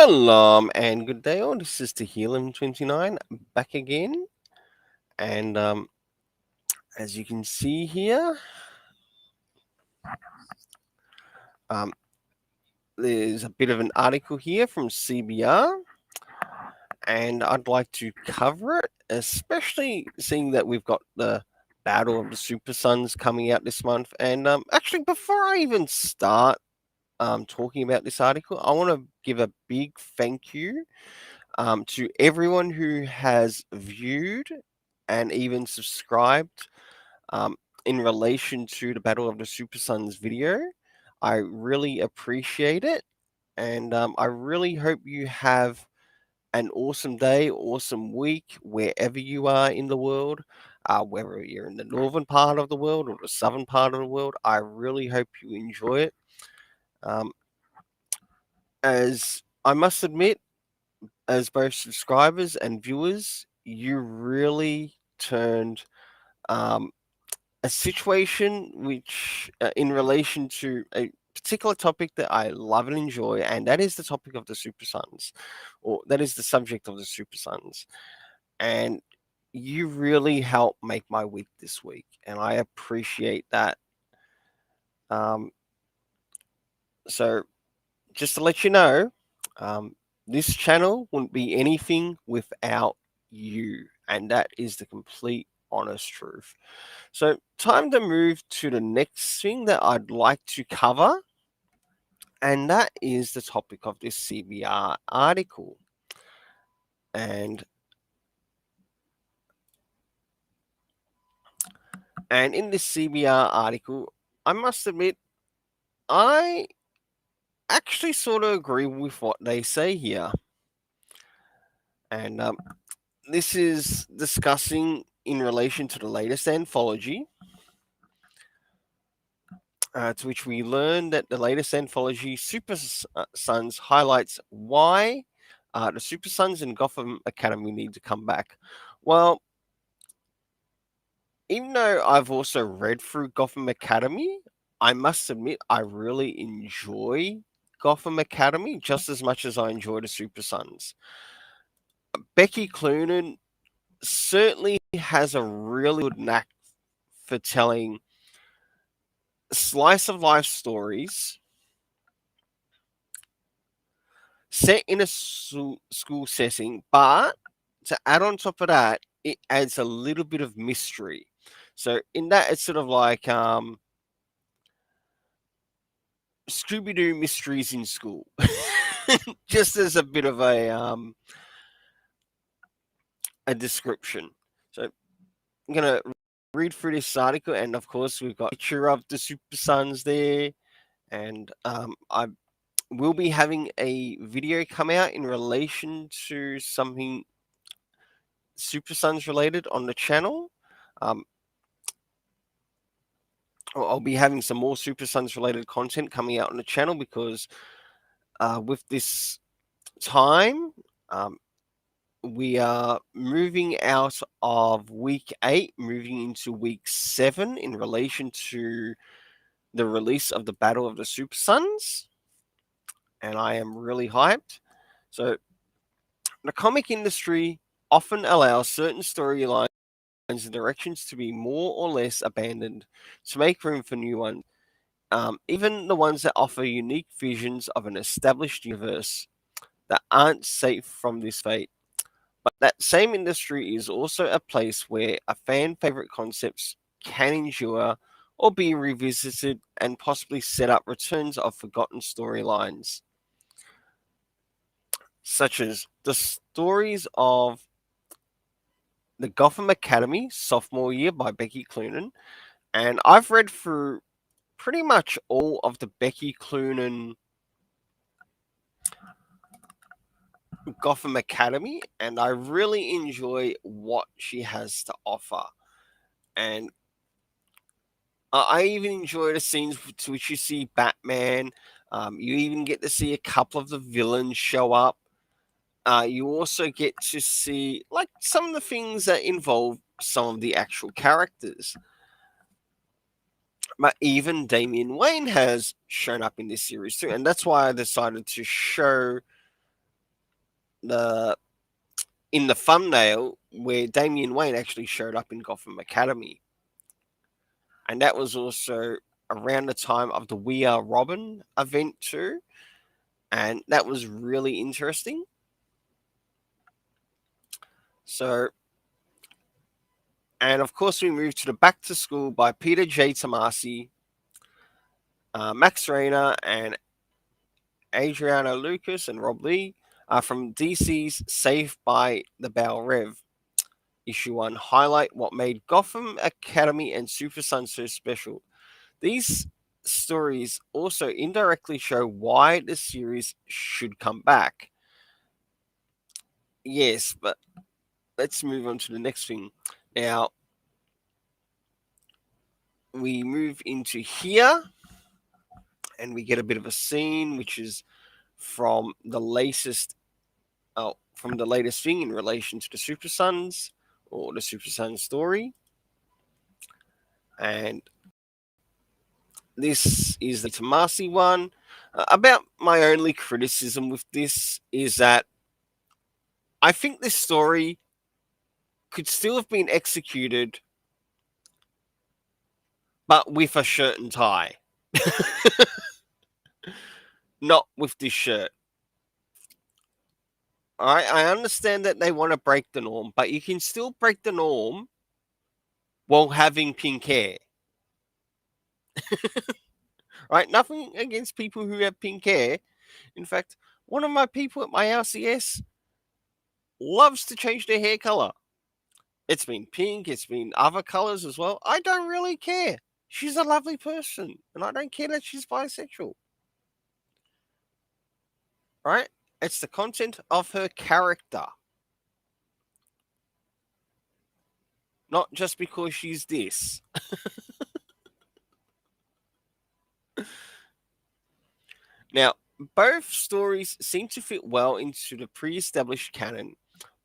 Shalom and good day all. This is Tehillim29 back again. And as you can see here, um, there's a bit of an article here from CBR, and I'd like to cover it, especially seeing that we've got the Battle of the Super Sons coming out this month. And actually, before I even start talking about this article, I want to give a big thank you to everyone who has viewed and even subscribed um, in relation to the Battle of the Super Sons video. I really appreciate it. And I really hope you have an awesome day, awesome week, wherever you are in the world, whether you're in the northern part of the world or the southern part of the world. I really hope you enjoy it. Um, as I must admit, as both subscribers and viewers, you really turned um, a situation which, in relation to a particular topic that I love and enjoy, and that is the topic of the Super Sons, or that is the subject of the Super Sons. And you really helped make my week this week, and I appreciate that. Um, so, just to let you know, um, this channel wouldn't be anything without you, and that is the complete honest truth. So, time to move to the next thing that I'd like to cover, and that is the topic of this CBR article. And in this CBR article, I must admit, I actually sort of agree with what they say here. And this is discussing in relation to the latest anthology, to which we learn that the latest anthology, Super Sons, highlights why the Super Sons and Gotham Academy need to come back. Well, even though I've also read through Gotham Academy, I must admit I really enjoy Gotham Academy just as much as I enjoy the Super Sons. Becky Cloonan certainly has a really good knack for telling slice of life stories set in a school setting, but to add on top of that, it adds a little bit of mystery. So in that, it's sort of like Scooby Doo mysteries in school, just as a bit of a description. So I'm gonna read through this article, and of course we've got a picture of the Super Sons there, and I will be having a video come out in relation to something Super Sons related on the channel. Um, I'll be having some more Super Sons related content coming out on the channel because with this time, we are moving out of week 8, moving into week 7 in relation to the release of the Battle of the Super Sons. And I am really hyped. So, the comic industry often allows certain storylines and directions to be more or less abandoned to make room for new ones. Even the ones that offer unique visions of an established universe that aren't safe from this fate. But that same industry is also a place where a fan favorite concepts can endure or be revisited and possibly set up returns of forgotten storylines, such as the stories of the Gotham Academy sophomore year by Becky Cloonan. And I've read through pretty much all of the Becky Cloonan Gotham Academy, and I really enjoy what she has to offer. And I even enjoy the scenes to which you see Batman. You even get to see a couple of the villains show up. You also get to see like some of the things that involve some of the actual characters. But even Damian Wayne has shown up in this series too, and that's why I decided to show the in the thumbnail where Damian Wayne actually showed up in Gotham Academy, and that was also around the time of the We Are Robin event too, and that was really interesting. So, and of course, we moved to the Back to School by Peter J. Tomasi, Max Rayner, and Adriana Lucas and Rob Lee from DC's Saved by the Bell Rev. Issue 1 highlight what made Gotham Academy and Super Sun so special. These stories also indirectly show why the series should come back. Yes, but let's move on to the next thing. Now, we move into here and we get a bit of a scene which is from the latest thing in relation to the Super Sons or the Super Sons story. And this is the Tomasi one. About my only criticism with this is that I think this story could still have been executed, but with a shirt and tie, not with this shirt. All right, I understand that they want to break the norm, but you can still break the norm while having pink hair. Right? Nothing against people who have pink hair. In fact, one of my people at my RCS loves to change their hair color. It's been pink, it's been other colors as well. I don't really care. She's a lovely person, and I don't care that she's bisexual. Right? It's the content of her character. Not just because she's this. Now, both stories seem to fit well into the pre established canon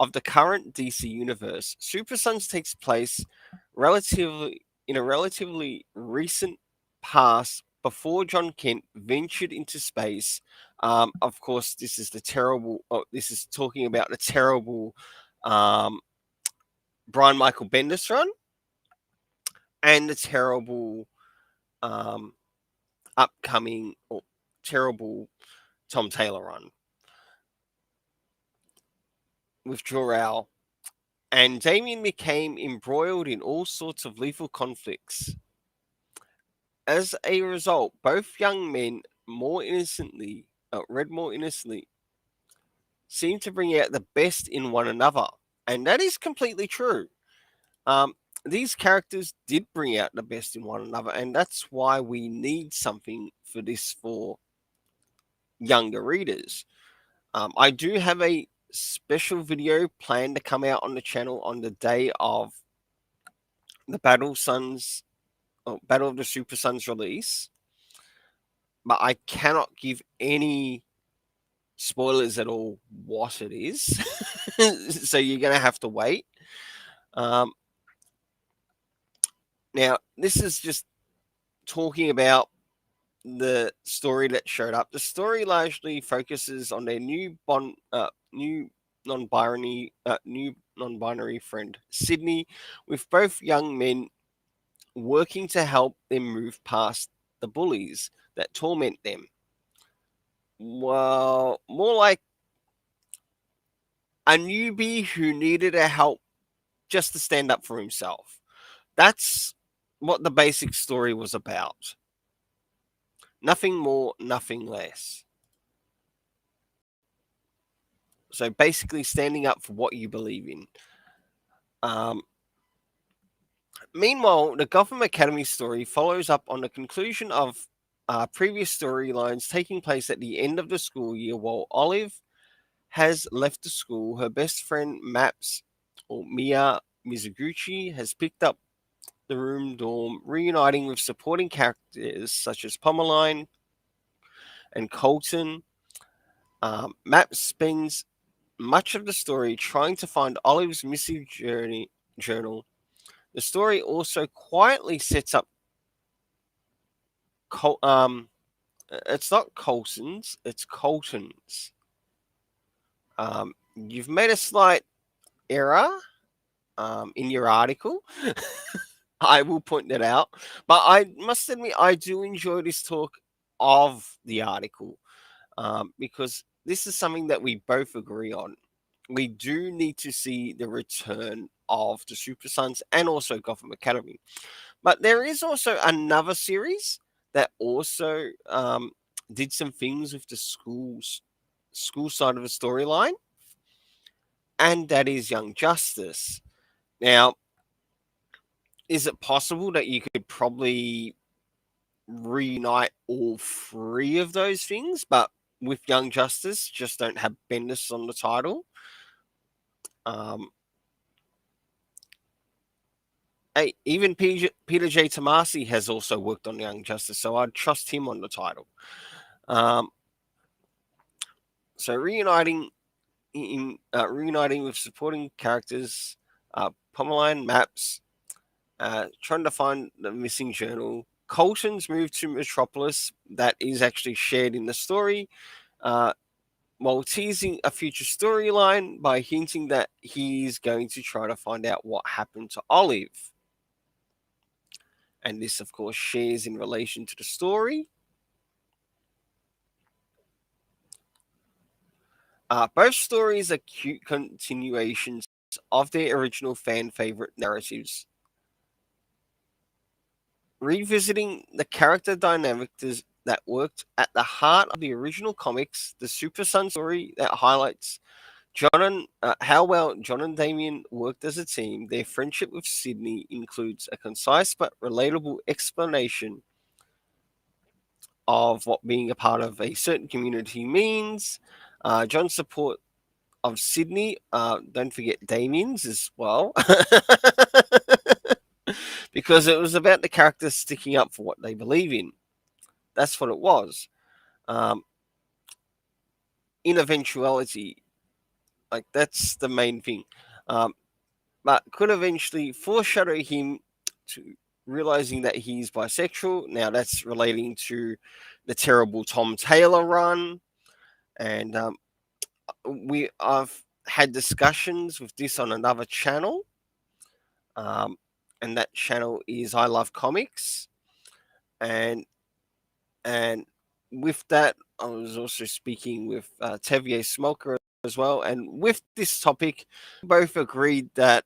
of the current DC universe. Super Sons takes place in a relatively recent past before John Kent ventured into space. Of course, this is the terrible. Oh, this is talking about the terrible um, Brian Michael Bendis run and the terrible um, upcoming or terrible Tom Taylor run with Jor-El, and Damien became embroiled in all sorts of lethal conflicts. As a result, both young men read more innocently, seem to bring out the best in one another, and that is completely true. Um, these characters did bring out the best in one another, and that's why we need something for this for younger readers. I do have a special video planned to come out on the channel on the day of the Battle of the Super Sons release, but I cannot give any spoilers at all what it is. So you're going to have to wait. Um, Now, this is just talking about the story that showed up. The story largely focuses on their new non-binary friend Sydney, with both young men working to help them move past the bullies that torment them. Well, more like a newbie who needed a help just to stand up for himself. That's what the basic story was about. Nothing more, nothing less. So basically, standing up for what you believe in. Um, Meanwhile, the Gotham Academy story follows up on the conclusion of previous storylines taking place at the end of the school year while Olive has left the school. Her best friend, Mia Mizuguchi, has picked up the room dorm, reuniting with supporting characters such as Pomeline and Colton. Maps spends much of the story trying to find Olive's missing journal. The story also quietly sets up it's not Colson's, it's Colton's. You've made a slight error in your article. I will point that out. But I must admit, I do enjoy this talk of the article because this is something that we both agree on. We do need to see the return of the Super Sons and also Gotham Academy. But there is also another series that also did some things with the school side of the storyline, and that is Young Justice. Now, is it possible that you could probably reunite all three of those things, but with Young Justice, just don't have Bendis on the title? Um, hey, even Peter J. Tomasi has also worked on Young Justice, so I'd trust him on the title. Um, so reuniting with supporting characters, Pomeline maps, trying to find the missing journal. Colton's move to Metropolis that is actually shared in the story, uh, while teasing a future storyline by hinting that he's going to try to find out what happened to Olive. And this, of course, shares in relation to the story. Both stories are cute continuations of their original fan favorite narratives, revisiting the character dynamics that worked at the heart of the original comics, the Super Sun story that highlights how well John and Damien worked as a team. Their friendship with Sydney includes a concise but relatable explanation of what being a part of a certain community means. John's support of Sydney, don't forget Damien's as well, because it was about the characters sticking up for what they believe in. That's what it was. Um, in eventuality, like that's the main thing. Um, but could eventually foreshadow him to realizing that he's bisexual. Now that's relating to the terrible Tom Taylor run, and I've had discussions with this on another channel, um, and that channel is I Love Comics, and and with that, I was also speaking with Tevier Smoker as well, and with this topic, both agreed that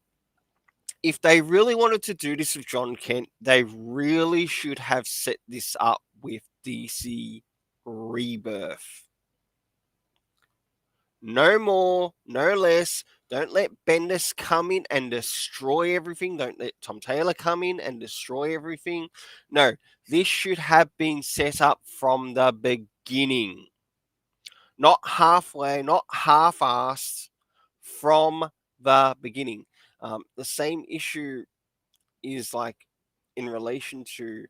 if they really wanted to do this with John Kent, they really should have set this up with DC Rebirth. No more, no less. Don't let Bendis come in and destroy everything. Don't let Tom Taylor come in and destroy everything. No, this should have been set up from the beginning. Not halfway, not half assed, from the beginning. The same issue is like in relation to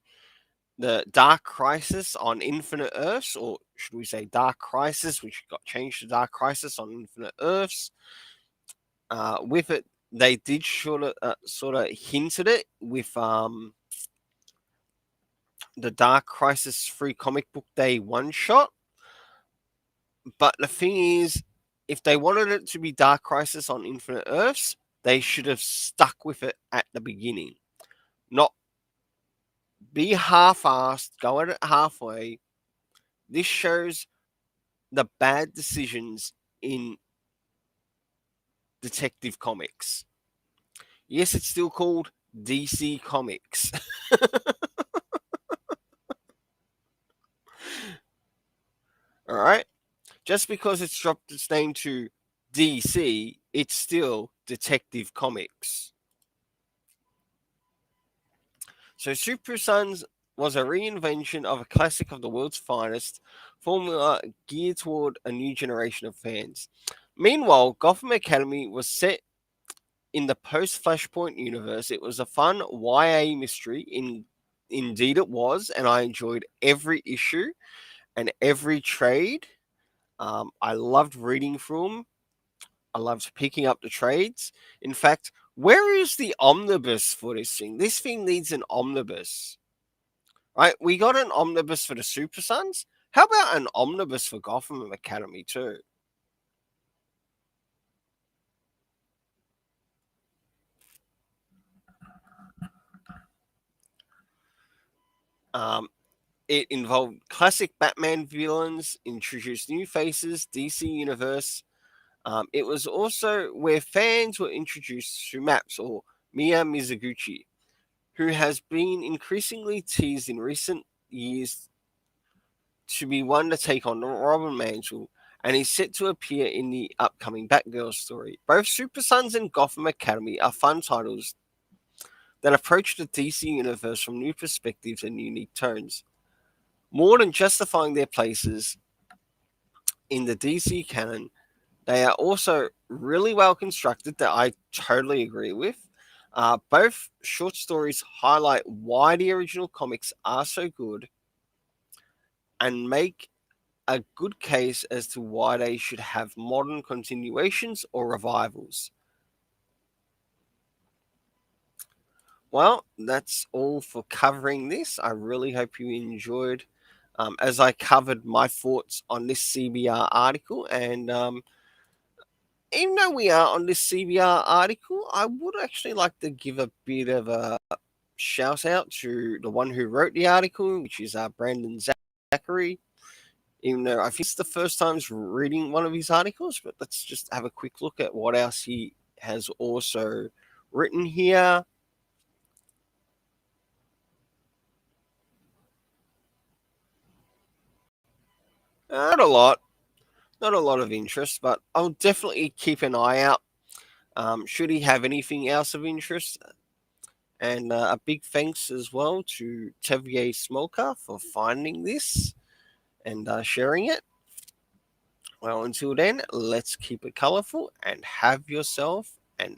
the Dark Crisis on Infinite Earths, or should we say Dark Crisis, which got changed to Dark Crisis on Infinite Earths. With it, they did sort of hinted it with the Dark Crisis free comic book day one shot. But the thing is, if they wanted it to be Dark Crisis on Infinite Earths, they should have stuck with it at the beginning, not be half-assed, go at it halfway. This shows the bad decisions in Detective Comics. Yes, it's still called DC Comics. All right? Just because it's dropped its name to DC, it's still Detective Comics. So Super Sons was a reinvention of a classic of the world's finest formula geared toward a new generation of fans. Meanwhile, Gotham Academy was set in the post-Flashpoint universe. It was a fun YA mystery. Indeed it was, and I enjoyed every issue and every trade. I loved reading through them. I loved picking up the trades. In fact, where is the omnibus for this thing? This thing needs an omnibus, right? We got an omnibus for the Super Sons. How about an omnibus for Gotham Academy too? Um, it involved classic Batman villains, introduced new faces, DC Universe. It was also where fans were introduced to Maps or Mia Mizoguchi, who has been increasingly teased in recent years to be one to take on Robin Mantle, and is set to appear in the upcoming Batgirl story. Both Super Sons and Gotham Academy are fun titles that approach the DC universe from new perspectives and unique tones. More than justifying their places in the DC canon, they are also really well constructed that I totally agree with. Both short stories highlight why the original comics are so good and make a good case as to why they should have modern continuations or revivals. Well, that's all for covering this. I really hope you enjoyed as I covered my thoughts on this CBR article. And even though we are on this CBR article, I would actually like to give a bit of a shout out to the one who wrote the article, which is Brandon Zachary. Even though I think it's the first time reading one of his articles, but let's just have a quick look at what else he has also written here. Not a lot, not a lot of interest, but I'll definitely keep an eye out. Should he have anything else of interest? And a big thanks as well to Tevier Smolka for finding this and sharing it. Well, until then, let's keep it colorful and have yourself an